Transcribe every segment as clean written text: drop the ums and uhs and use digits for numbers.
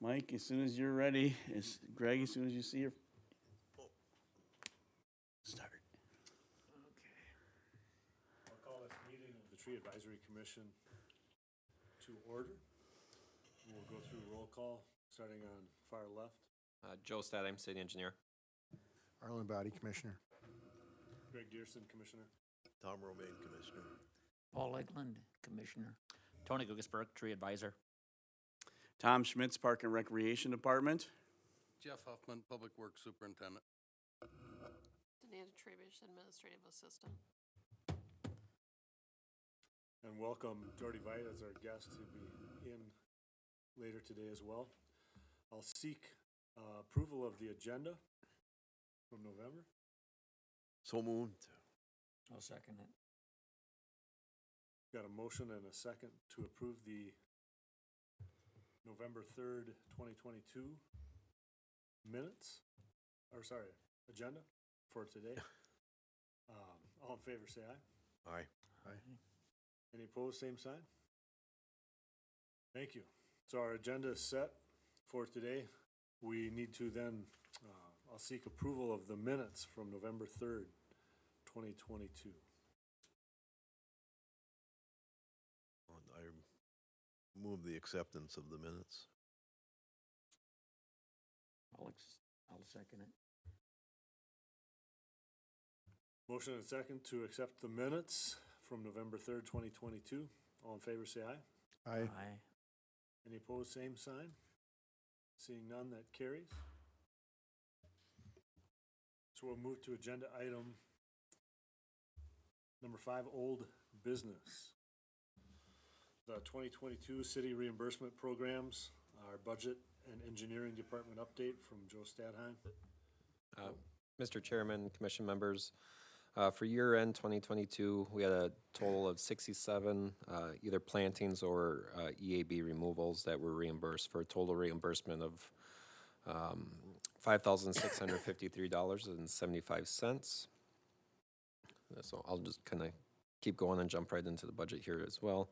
Mike, as soon as you're ready, Greg, as soon as you see your start. I'll call this meeting of the Tree Advisory Commission to order. We'll go through roll call, starting on far left. Joe Stadheim, City Engineer. Arlen Body, Commissioner. Greg Dearson, Commissioner. Tom Romaine, Commissioner. Paul Eglund, Commissioner. Tony Gugesberg, Tree Advisor. Tom Schmitz, Park and Recreation Department. Jeff Huffman, Public Works Superintendent. Danita Trebish, Administrative Assistant. And welcome Jordy Veit as our guest to be in later today as well. I'll seek approval of the agenda from November. So moved. I'll second it. Got a motion and a second to approve the November 3rd, 2022 minutes, agenda for today. All in favor, say aye. Aye. Any opposed, same sign? Thank you. So our agenda is set for today. We need to then, I'll seek approval of the minutes from November 3rd, 2022. I move the acceptance of the minutes. I'll second it. Motion and second to accept the minutes from November 3rd, 2022. All in favor, say aye. Aye. Aye. Any opposed, same sign? Seeing none, that carries. So we'll move to agenda item number 5, old business. The 2022 city reimbursement programs, our budget and engineering department update from Joe Stadheim. Mr. Chairman, Commission members, for year-end 2022, we had a total of 67 either plantings or EAB removals that were reimbursed for a total reimbursement of $5,653.75. So I'll just kind of keep going and jump right into the budget here as well.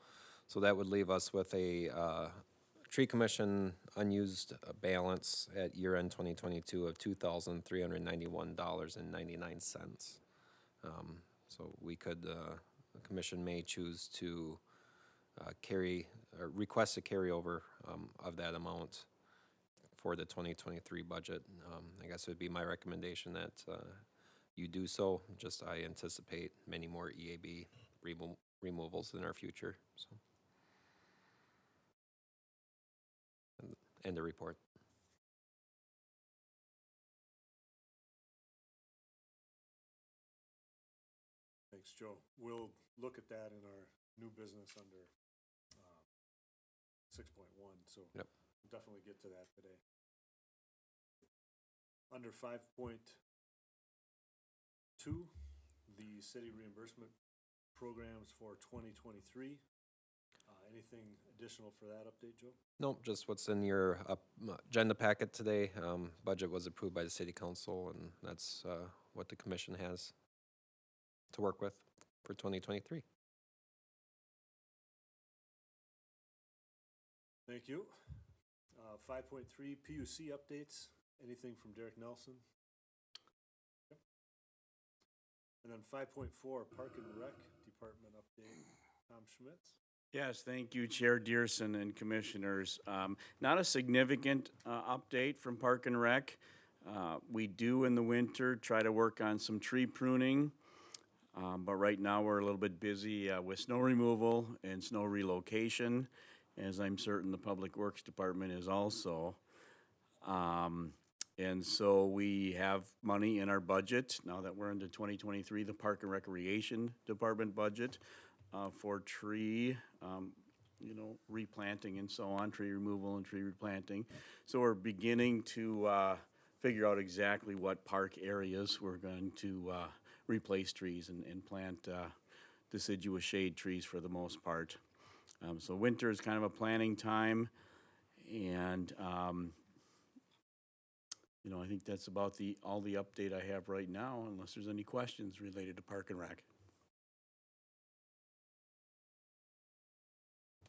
So that would leave us with a tree commission unused balance at year-end 2022 of $2,391.99. So we could, the commission may choose to request a carryover of that amount for the 2023 budget. I guess it would be my recommendation that you do so. Just I anticipate many more EAB removals in our future. So. End the report. Thanks, Joe. We'll look at that in our new business under 6.1, so Yep. we'll definitely get to that today. Under 5.2, the city reimbursement programs for 2023. Anything additional for that update, Joe? Nope, just what's in your agenda packet today. Budget was approved by the city council, and that's what the commission has to work with for 2023. Thank you. 5.3 PUC updates. Anything from Derek Nelson? Yep. And then 5.4 Park and Rec Department update. Tom Schmitz. Yes, thank you, Chair Dearson and Commissioners. Not a significant update from Park and Rec. We do in the winter try to work on some tree pruning, but right now we're a little bit busy with snow removal and snow relocation, as I'm certain the Public Works Department is also. And so we have money in our budget, now that we're into 2023, the Park and Recreation Department budget, for tree, replanting and so on, tree removal and tree replanting. So we're beginning to figure out exactly what park areas we're going to replace trees and plant deciduous shade trees for the most part. So winter is kind of a planning time, and I think that's about all the update I have right now, unless there's any questions related to Park and Rec.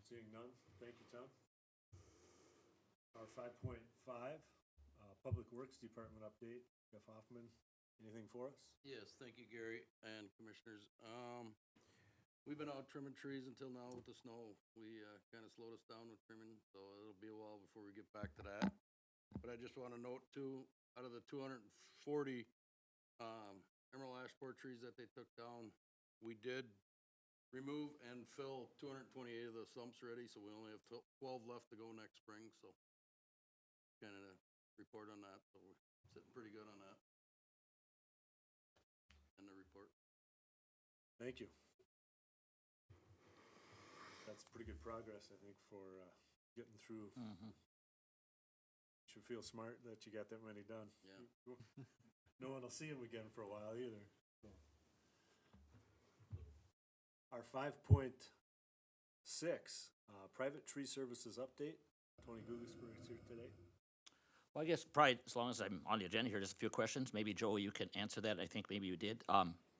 Seeing none, thank you, Tom. Our 5.5, Public Works Department update. Jeff Hoffman, anything for us? Yes, thank you, Gary and Commissioners. We've been out trimming trees until now with the snow. We kind of slowed us down with trimming, so it'll be a while before we get back to that. But I just want to note too, out of the 240 emerald ash borer trees that they took down, we did remove and fill 228 of the stumps already, so we only have 12 left to go next spring, so kind of report on that, so we're sitting pretty good on that. And the report. Thank you. That's pretty good progress, I think, for getting through. Should feel smart that you got that many done. Yeah. No one will see them again for a while either. So. Our 5.6, private tree services update. Tony Gugesberg is here today. Well, I guess probably as long as I'm on the agenda here, just a few questions. Maybe Joe, you can answer that. I think maybe you did.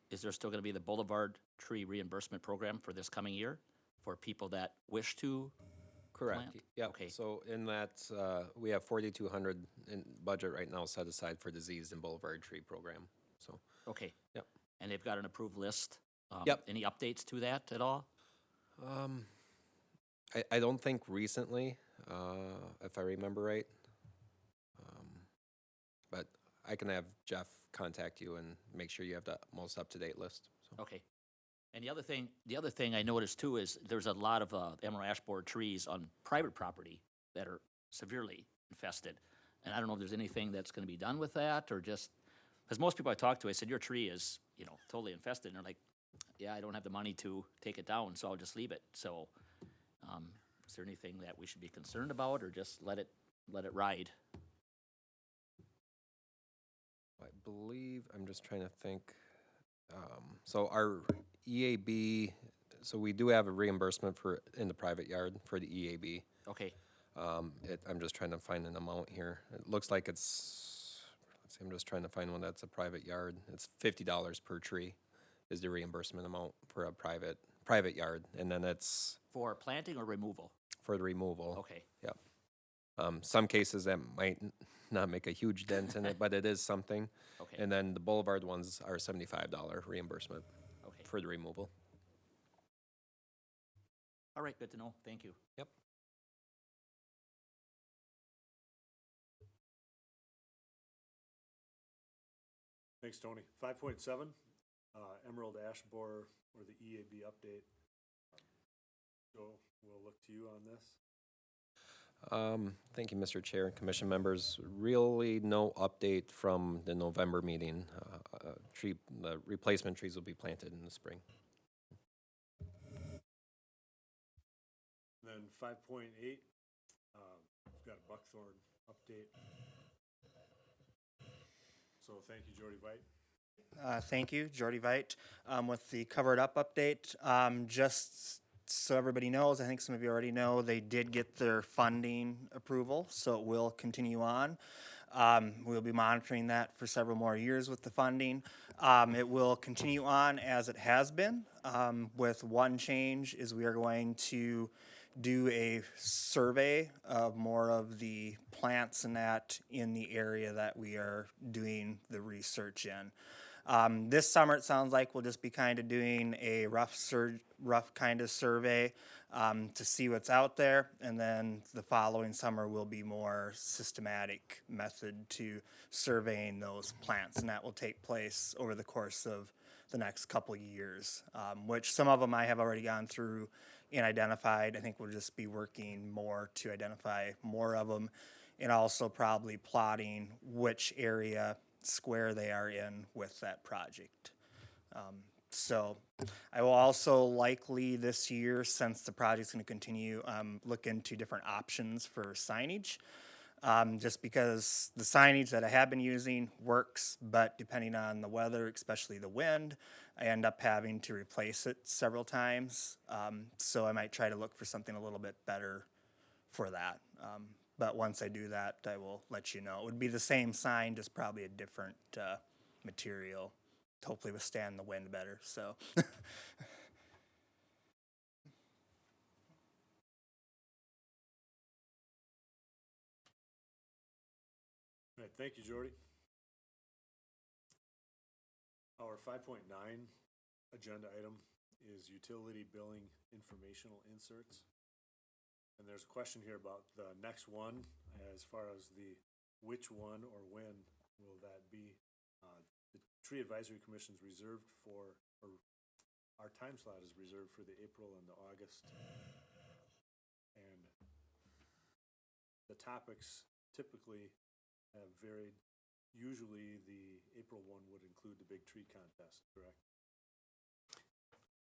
Is there still going to be the Boulevard Tree Reimbursement Program for this coming year for people that wish to? Correct. Plant? Yeah. Okay. So in that, we have 4,200 in budget right now set aside for disease and boulevard tree program. So, Okay. Yep. And they've got an approved list? Yep. Any updates to that at all? I don't think recently, if I remember right. But I can have Jeff contact you and make sure you have the most up-to-date list. So. Okay. And the other thing I noticed too is there's a lot of emerald ash borer trees on private property that are severely infested. And I don't know if there's anything that's going to be done with that or just, because most people I talked to, I said, your tree is, totally infested. And they're like, yeah, I don't have the money to take it down, so I'll just leave it. So is there anything that we should be concerned about or just let it ride? I believe, I'm just trying to think. So our EAB, so we do have a reimbursement in the private yard for the EAB. Okay. I'm just trying to find an amount here. It looks like let's see, I'm just trying to find one that's a private yard. It's $50 per tree is the reimbursement amount for a private yard. And then it's For planting or removal? for the removal. Okay. Yep. Some cases that might not make a huge dent in it, but it is something. Okay. And then the boulevard ones are $75 reimbursement Okay. for the removal. All right, good to know. Thank you. Yep. Thanks, Tony. 5.7, Emerald Ash Borer or the EAB update. Joe, we'll look to you on this. Thank you, Mr. Chair and Commission members. Really no update from the November meeting. The replacement trees will be planted in the spring. Then 5.8, we've got a buckthorn update. So thank you, Jordy Veit. Thank you, Jordy Veit, with the Covered Up update. Just so everybody knows, I think some of you already know, they did get their funding approval, so it will continue on. We'll be monitoring that for several more years with the funding. It will continue on as it has been, with one change is we are going to do a survey of more of the plants and that in the area that we are doing the research in. This summer, it sounds like we'll just be kind of doing a rough kind of survey to see what's out there, and then the following summer will be more systematic method to surveying those plants, and that will take place over the course of the next couple years, which some of them I have already gone through and identified. I think we'll just be working more to identify more of them, and also probably plotting which area square they are in with that project. So I will also likely this year, since the project's going to continue, look into different options for signage. Just because the signage that I have been using works, but depending on the weather, especially the wind, I end up having to replace it several times. So I might try to look for something a little bit better for that. But once I do that, I will let you know. It would be the same sign, just probably a different material to hopefully withstand the wind better. So right, thank you, Jordy. Our 5.9 agenda item is utility billing informational inserts. And there's a question here about the next one, as far as the which one or when will that be? The Tree Advisory Commission's reserved for, or our time slot is reserved for the April and the August. And the topics typically have varied. Usually the April one would include the big tree contest, correct?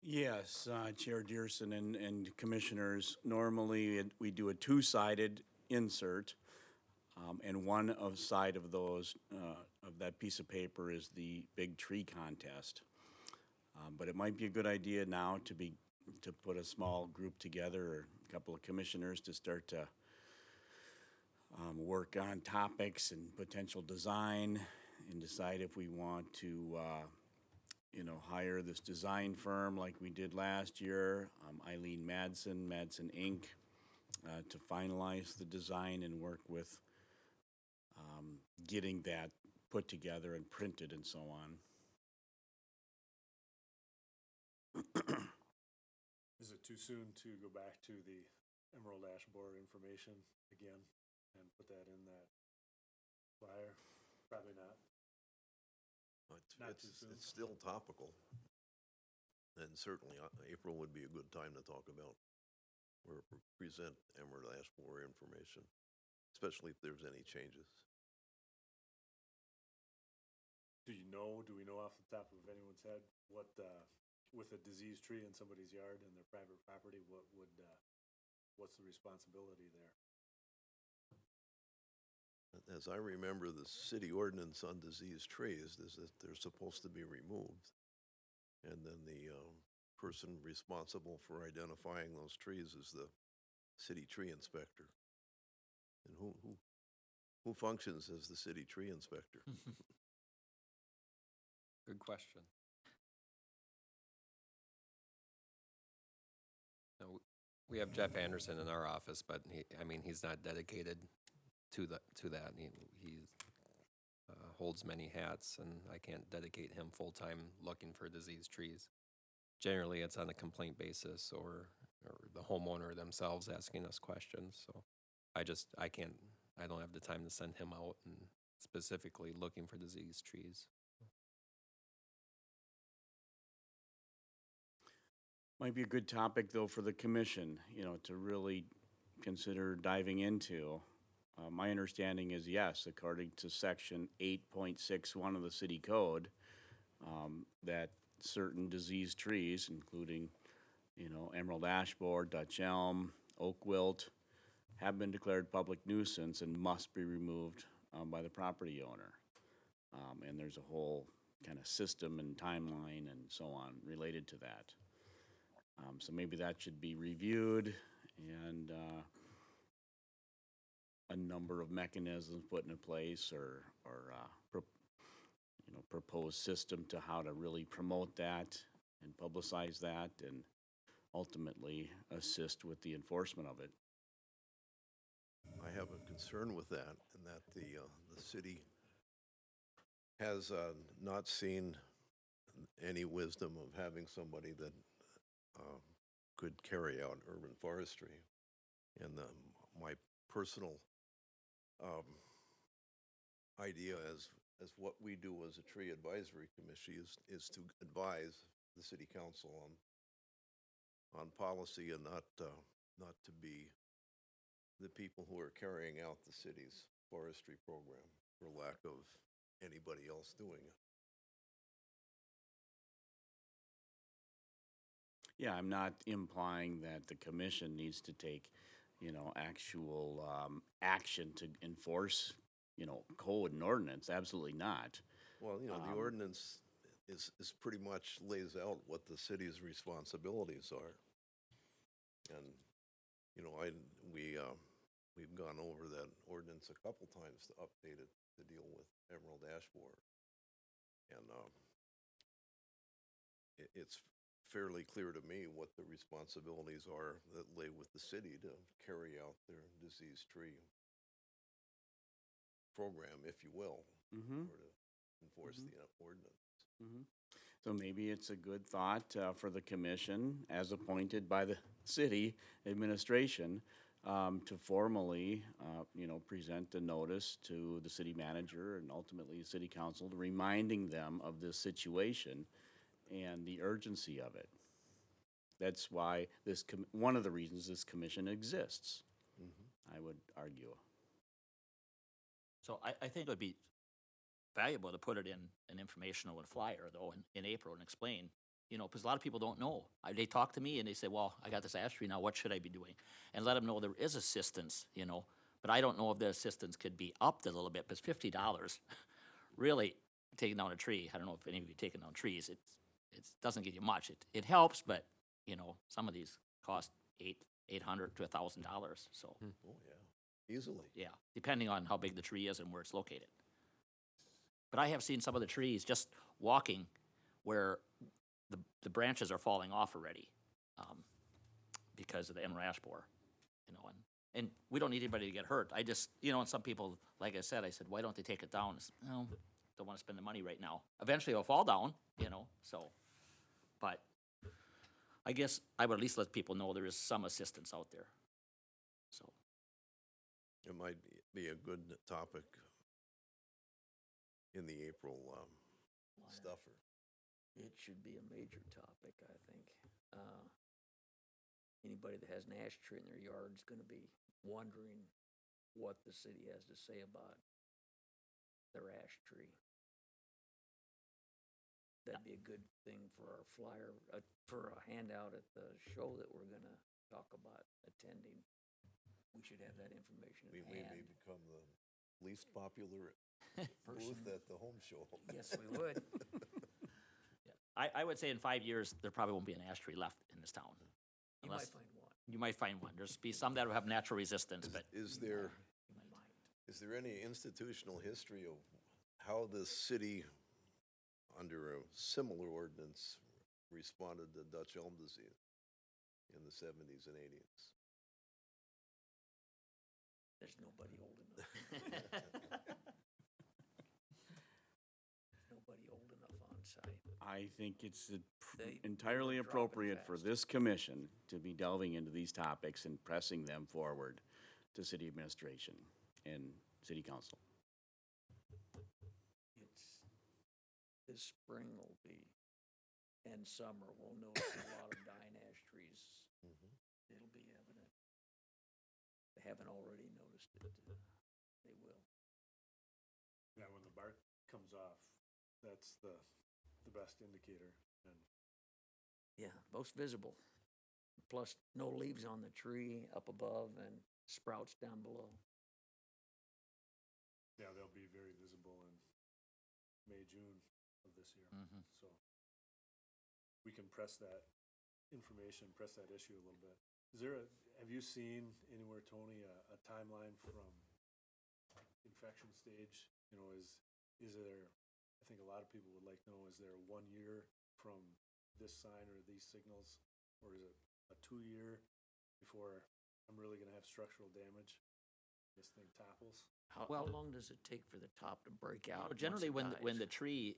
Yes, Chair Dearson and Commissioners, normally we do a two-sided insert, and one of side of those, of that piece of paper is the big tree contest. But it might be a good idea now to put a small group together, or a couple of commissioners to start to work on topics and potential design, and decide if we want to hire this design firm like we did last year, Eileen Madsen Inc., to finalize the design and work with getting that put together and printed and so on. Is it too soon to go back to the Emerald Ash Borer information again and put that in that flyer? Probably not. Not too soon. It's still topical. And certainly April would be a good time to talk about or present Emerald Ash Borer information, especially if there's any changes. Do we know off the top of anyone's head what, with a diseased tree in somebody's yard and their private property, what's the responsibility there? As I remember, the city ordinance on diseased trees is that they're supposed to be removed. And then the person responsible for identifying those trees is the city tree inspector. And who functions as the city tree inspector? Good question. No, we have Jeff Anderson in our office, but he's not dedicated to that. He holds many hats, and I can't dedicate him full-time looking for diseased trees. Generally, it's on a complaint basis or the homeowner themselves asking us questions. So I don't have the time to send him out and specifically looking for diseased trees. Might be a good topic, though, for the commission, to really consider diving into. My understanding is, yes, according to section 8.61 of the city code, that certain diseased trees, including, emerald ash borer, Dutch elm, oak wilt, have been declared public nuisance and must be removed by the property owner. And there's a whole kind of system and timeline and so on related to that. So maybe that should be reviewed, and a number of mechanisms put into place, or proposed system to how to really promote that and publicize that, and ultimately assist with the enforcement of it. I have a concern with that, and that the city has not seen any wisdom of having somebody that could carry out urban forestry. And my personal idea as what we do as a tree advisory committee is to advise the city council on policy, and not to be the people who are carrying out the city's forestry program for lack of anybody else doing it. Yeah, I'm not implying that the commission needs to take, actual action to enforce, code and ordinance. Absolutely not. Well, the ordinance is pretty much lays out what the city's responsibilities are. And, we've gone over that ordinance a couple times to update it to deal with emerald ash borer. And it's fairly clear to me what the responsibilities are that lay with the city to carry out their diseased tree program, if you will, Mm-hmm. or to enforce the ordinance. Mhm. So maybe it's a good thought for the commission, as appointed by the city administration, to formally, present a notice to the city manager and ultimately the city council, reminding them of this situation and the urgency of it. That's why one of the reasons this commission exists, I would argue. So I think it would be valuable to put it in an informational and flyer though in April and explain, because a lot of people don't know. They talk to me and they say, well, I got this ash tree now, what should I be doing? And let them know there is assistance, but I don't know if the assistance could be upped a little bit, but it's $50. Really, taking down a tree, I don't know if any of you taken down trees, it doesn't get you much. It helps, but, some of these cost $800 to $1,000, so, Oh, yeah, easily. yeah, depending on how big the tree is and where it's located. But I have seen some of the trees just walking where the branches are falling off already because of the emerald ash borer, and we don't need anybody to get hurt. I just, and some people, like I said, why don't they take it down? I said, no, don't want to spend the money right now. Eventually it'll fall down, so, but I guess I would at least let people know there is some assistance out there, so. It might be a good topic in the April stuffer. It should be a major topic, I think. Anybody that has an ash tree in their yard is gonna be wondering what the city has to say about their ash tree. That'd be a good thing for our flyer, for a handout at the show that we're gonna talk about attending. We should have that information We at may hand. become the least popular booth at the home show. Yes, we would. I would say in 5 years, there probably won't be an ash tree left in this town. You might Unless- find one. You might find one. There's be some that will have natural resistance, but Is You there, might. is there any institutional history of how the city, under a similar ordinance, responded to Dutch elm disease in the 70s and 80s? There's nobody old enough. Nobody old enough on site. I think it's They entirely were dropping appropriate for fast. this commission to be delving into these topics and pressing them forward to city administration and city council. This spring will be, and summer, we'll notice a lot of dying ash trees. It'll be evident. They haven't already noticed it, they will. Yeah, when the bark comes off, that's the best indicator. And Yeah, most visible. Plus, no leaves on the tree up above and sprouts down below. yeah, they'll be very visible in May, June of this year. Mhm. So we can press that information, press that issue a little bit. Have you seen anywhere, Tony, a timeline from infection stage? Is there, I think a lot of people would like to know, is there 1 year from this sign or these signals? Or is it a 2 year before I'm really gonna have structural damage? This thing topples? How Well- long does it take for the top to break out? once Generally, it when the dies? tree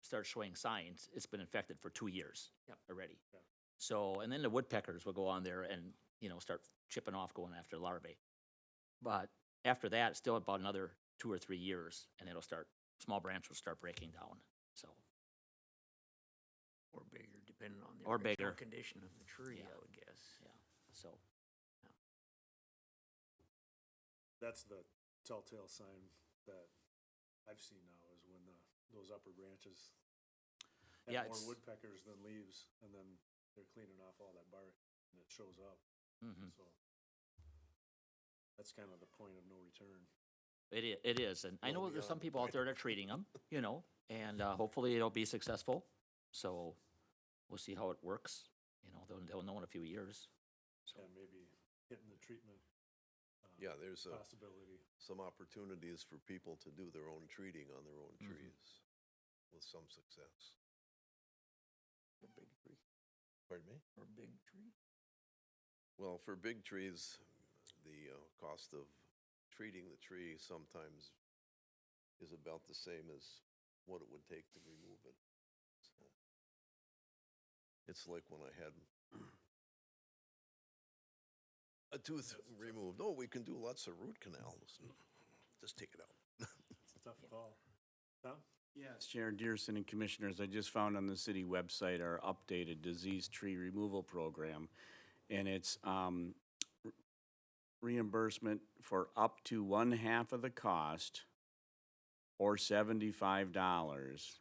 starts showing signs, it's been infected for 2 years Yep. already. Yeah. So, and then the woodpeckers will go on there and, start chipping off, going after larvae. But after that, it's still about another 2 or 3 years, and small branches will start breaking down, so. Or bigger, depending on the Or original bigger. condition of the tree, Yeah. I would guess. Yeah, so, That's the telltale sign that I've seen now, is when those upper branches Yeah, have more it's- woodpeckers than leaves, and then they're cleaning off all that bark, and it shows up. mhm. So that's kind of the point of no return. It is, and I know Well there's some beyond the people out there that are treating them, and hopefully it'll be successful. So we'll see how it works, they'll know in a few years. So, And maybe hitting the treatment Yeah, there's possibility. some opportunities for people to do their own treating on their own trees with some success. Or big tree, Pardon me? or big tree. Well, for big trees, the cost of treating the tree sometimes is about the same as what it would take to remove it. So it's like when I had a tooth removed. Oh, we can do lots of root canals. Just take it out. It's a tough call. Tom? Yes, Chair Dearson and Commissioners, I just found on the city website our updated disease tree removal program. And it's reimbursement for up to 1/2 of the cost or $75.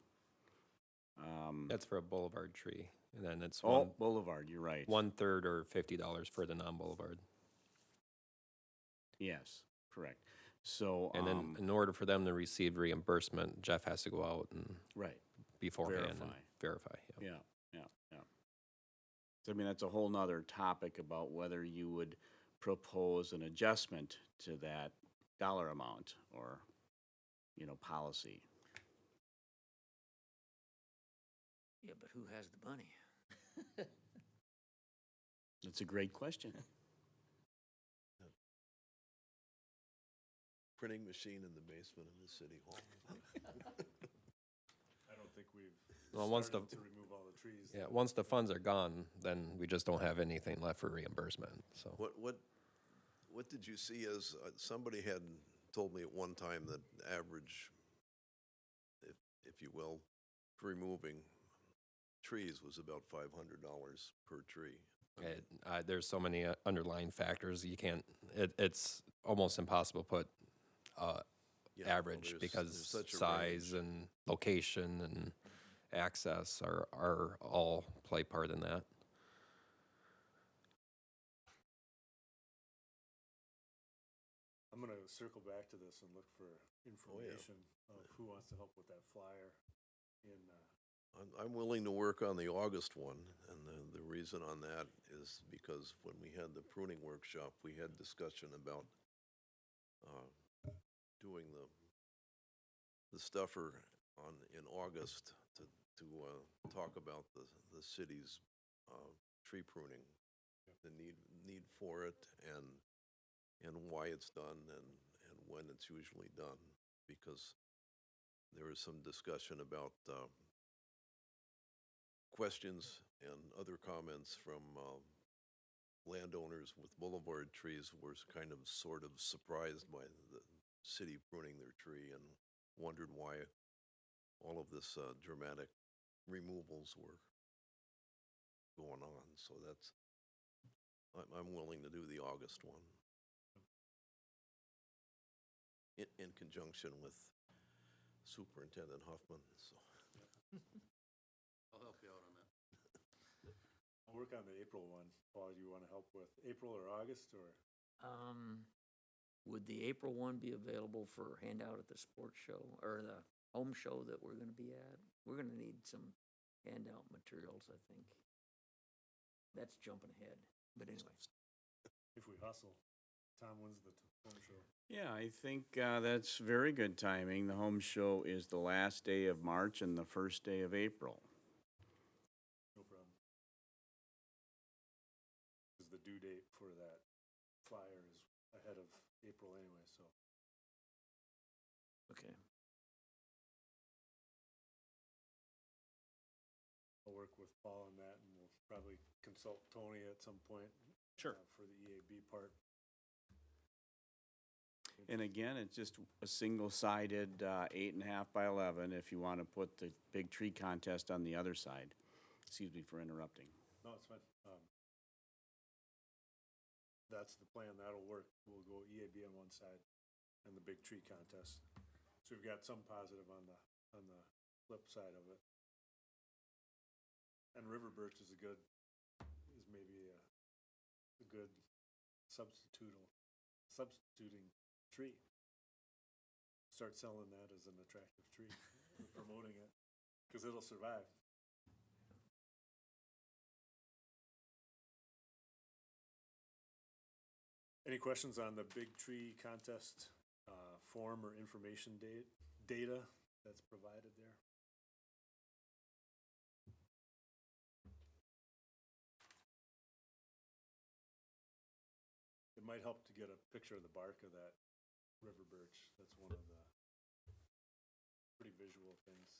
That's for a boulevard tree, and then it's Oh, Boulevard, you're right. 1/3 or $50 for the non-boulevard. Yes, correct. So, And then in order for them to receive reimbursement, Jeff has to go out and right, beforehand and Verify. verify. Yeah. yeah. So, I mean, that's a whole nother topic about whether you would propose an adjustment to that dollar amount or, policy. Yeah, but who has the money? That's a great question. Printing machine in the basement of the city hall. I don't think we've Well, once started to remove all the trees. Yeah, once the funds are gone, then we just don't have anything left for reimbursement, so. What did you see as, somebody had told me at one time that average, if you will, for removing trees was about $500 per tree. There's so many underlying factors, you can't, it's almost impossible to put Yeah, well, average there's because such a size range. and location and access are all play part in that. I'm gonna circle back to this and look for information of who wants to help with that flyer in, I'm willing to work on the August one, and the reason on that is because when we had the pruning workshop, we had discussion about doing the stuffer in August to talk about the city's tree pruning, the need for it, and why it's done and when it's usually done, because there was some discussion about questions and other comments from landowners with boulevard trees were kind of sort of surprised by the city pruning their tree and wondered why all of this dramatic removals were going on. So I'm willing to do the August one in conjunction with Superintendent Huffman. So. I'll help you out on that. I'll work on the April one. Paul, do you wanna help with April or August or? Would the April one be available for handout at the sports show or the home show that we're gonna be at? We're gonna need some handout materials, I think. That's jumping ahead, but anyway. If we hustle, Tom wins the home show. Yeah, I think that's very good timing. The home show is the last day of March and the first day of April. No problem. Cause the due date for that flyer is ahead of April anyway, so. Okay. I'll work with Paul on that and we'll probably consult Tony at some point. Sure. For the EAB part. And again, it's just a single-sided 8.5 by 11 if you want to put the big tree contest on the other side. Excuse me for interrupting. No, it's fine. That's the plan. That'll work. We'll go EAB on one side and the big tree contest. So we've got some positive on the flip side of it. And river birch is maybe a good substituting tree. Start selling that as an attractive tree, promoting it, because it'll survive. Any questions on the big tree contest form or information data that's provided there? It might help to get a picture of the bark of that river birch. That's one of the pretty visual things.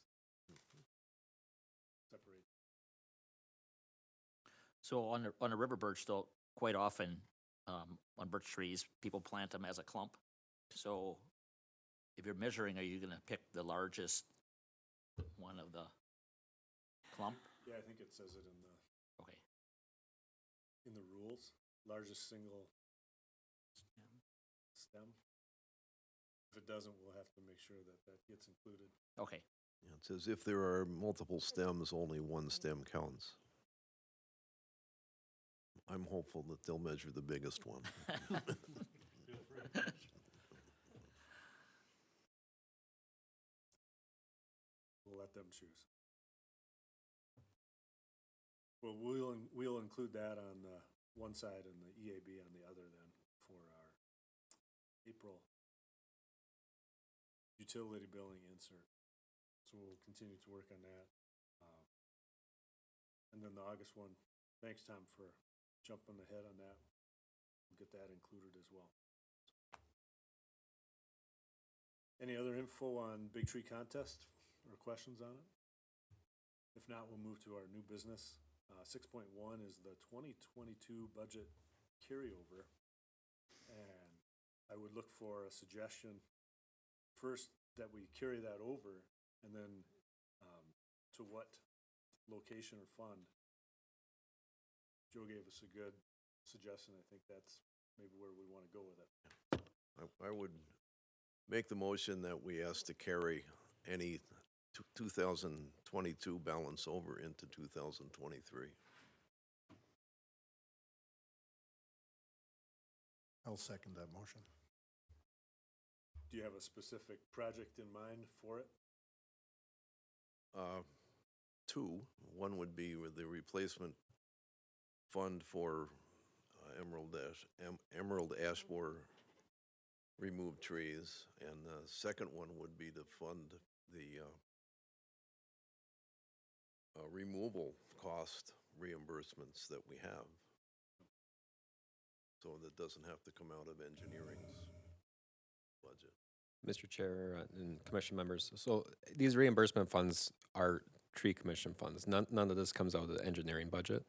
Separate. So on the river birch, though, quite often, on birch trees, people plant them as a clump. So if you're measuring, are you gonna pick the largest one of the clump? Yeah, I think it says it Okay. in the rules, largest single stem. If it doesn't, we'll have to make sure that that gets included. Okay. Yeah, it says if there are multiple stems, only one stem counts. I'm hopeful that they'll measure the biggest one. We'll let them choose. Well, we'll include that on one side and the EAB on the other then for our April utility billing insert. So we'll continue to work on that. And then the August one, thanks, Tom, for jumping ahead on that. We'll get that included as well. Any other info on Big Tree Contest or questions on it? If not, we'll move to our new business. 6.1 is the 2022 budget carryover. And I would look for a suggestion first that we carry that over, and then to what location or fund. Joe gave us a good suggestion. I think that's maybe where we want to go with it. I would make the motion that we ask to carry any 2022 balance over into 2023. I'll second that motion. Do you have a specific project in mind for it? Two. One would be with the replacement fund for emerald ash borer removed trees, and the second one would be to fund the removal cost reimbursements that we have, so that doesn't have to come out of engineering's budget. Mr. Chair and commission members, so these reimbursement funds are tree commission funds. None of this comes out of the engineering budget.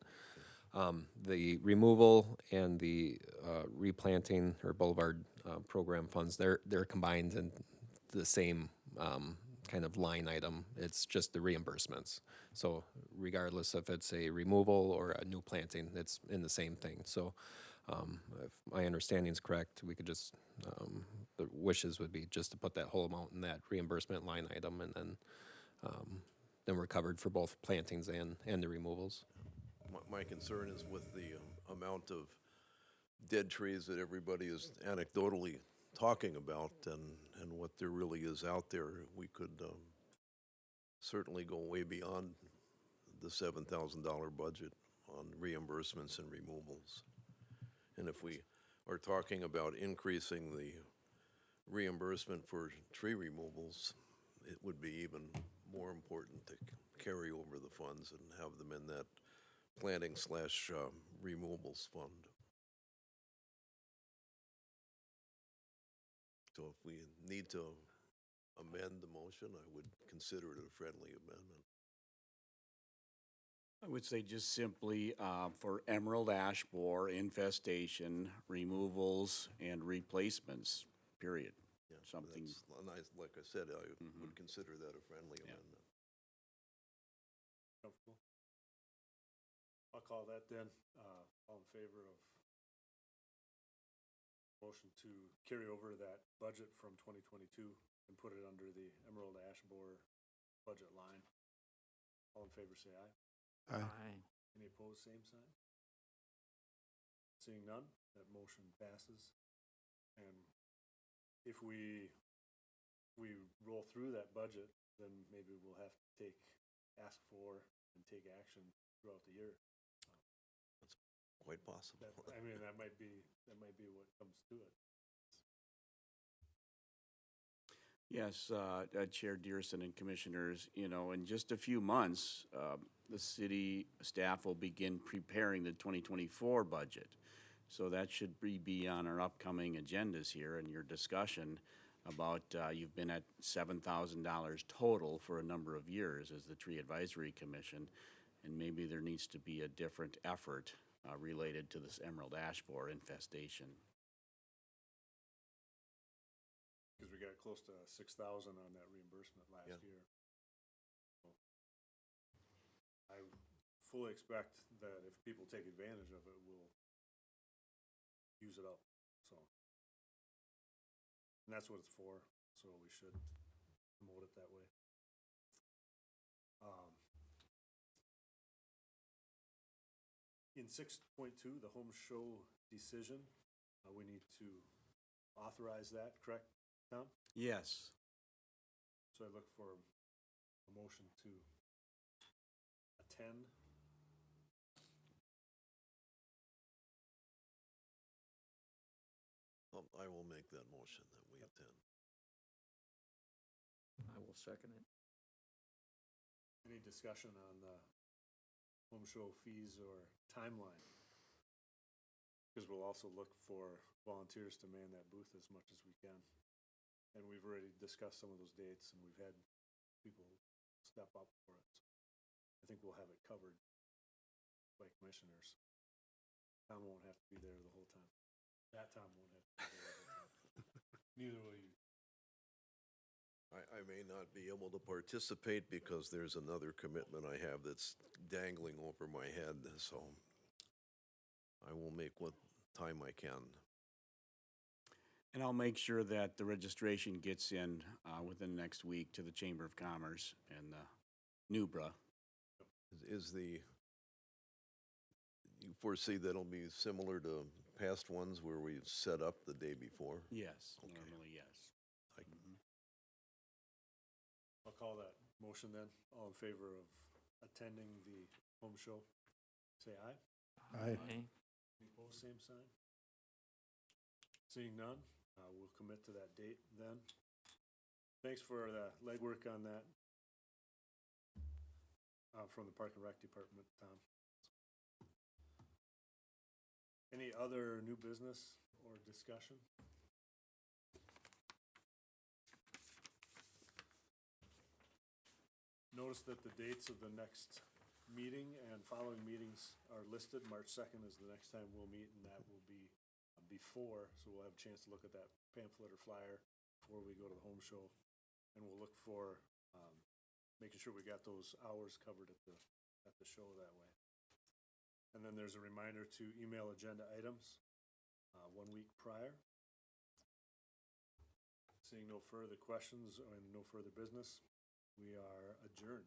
The removal and the replanting or boulevard program funds, they're combined in the same kind of line item. It's just the reimbursements. So regardless if it's a removal or a new planting, it's in the same thing. So if my understanding is correct, we could just, the wishes would be just to put that whole amount in that reimbursement line item, and then we're covered for both plantings and the removals. My concern is with the amount of dead trees that everybody is anecdotally talking about, and what there really is out there. We could certainly go way beyond the $7,000 budget on reimbursements and removals. And if we are talking about increasing the reimbursement for tree removals, it would be even more important to carry over the funds and have them in that planting / removals fund. So if we need to amend the motion, I would consider it a friendly amendment. I would say just simply for emerald ash borer infestation, removals and replacements, period. Yeah, Something. nice. Like I said, I would consider that a friendly Yeah. amendment. Comfortable? I'll call that then. All in favor of motion to carry over that budget from 2022 and put it under the emerald ash borer budget line. All in favor, say aye. Aye. Any opposed, same sign? Seeing none, that motion passes. And if we roll through that budget, then maybe we'll have to ask for and take action throughout the year. Quite possible. I mean, that might be what comes to it. Yes, Chair Dearson and Commissioners, in just a few months, the city staff will begin preparing the 2024 budget. So that should be on our upcoming agendas here in your discussion. about, you've been at $7,000 total for a number of years as the Tree Advisory Commission, and maybe there needs to be a different effort related to this emerald ash borer infestation. Because we got close to 6,000 on that reimbursement last Yeah. year. So, I fully expect that if people take advantage of it, we'll use it up, so. And that's what it's for, so we should promote it that way. In 6.2, the home show decision, we need to authorize that, correct, Tom? Yes. So I look for a motion to attend. I will make that motion that we attend. I will second it. Any discussion on the home show fees or timeline? Because we'll also look for volunteers to man that booth as much as we can. And we've already discussed some of those dates, and we've had people step up for it. I think we'll have it covered by commissioners. Tom won't have to be there the whole time. That Tom won't have to be there the whole time. Neither will you. I may not be able to participate because there's another commitment I have that's dangling over my head, so I will make what time I can. And I'll make sure that the registration gets in within the next week to the Chamber of Commerce and NUBRA. Is the, you foresee that'll be similar to past ones where we set up the day before? Yes, Okay. normally, yes. I'll call that motion then. All in favor of attending the home show, say aye. Aye. Any opposed, same sign. Seeing none, we'll commit to that date then. Thanks for the legwork on that from the Park and Rec Department, Tom. Any other new business or discussion? Notice that the dates of the next meeting and following meetings are listed. March 2nd is the next time we'll meet, and that will be before, so we'll have a chance to look at that pamphlet or flyer before we go to the home show. And we'll look for making sure we got those hours covered at the show that way. And then there's a reminder to email agenda items 1 week prior. Seeing no further questions and no further business, we are adjourned.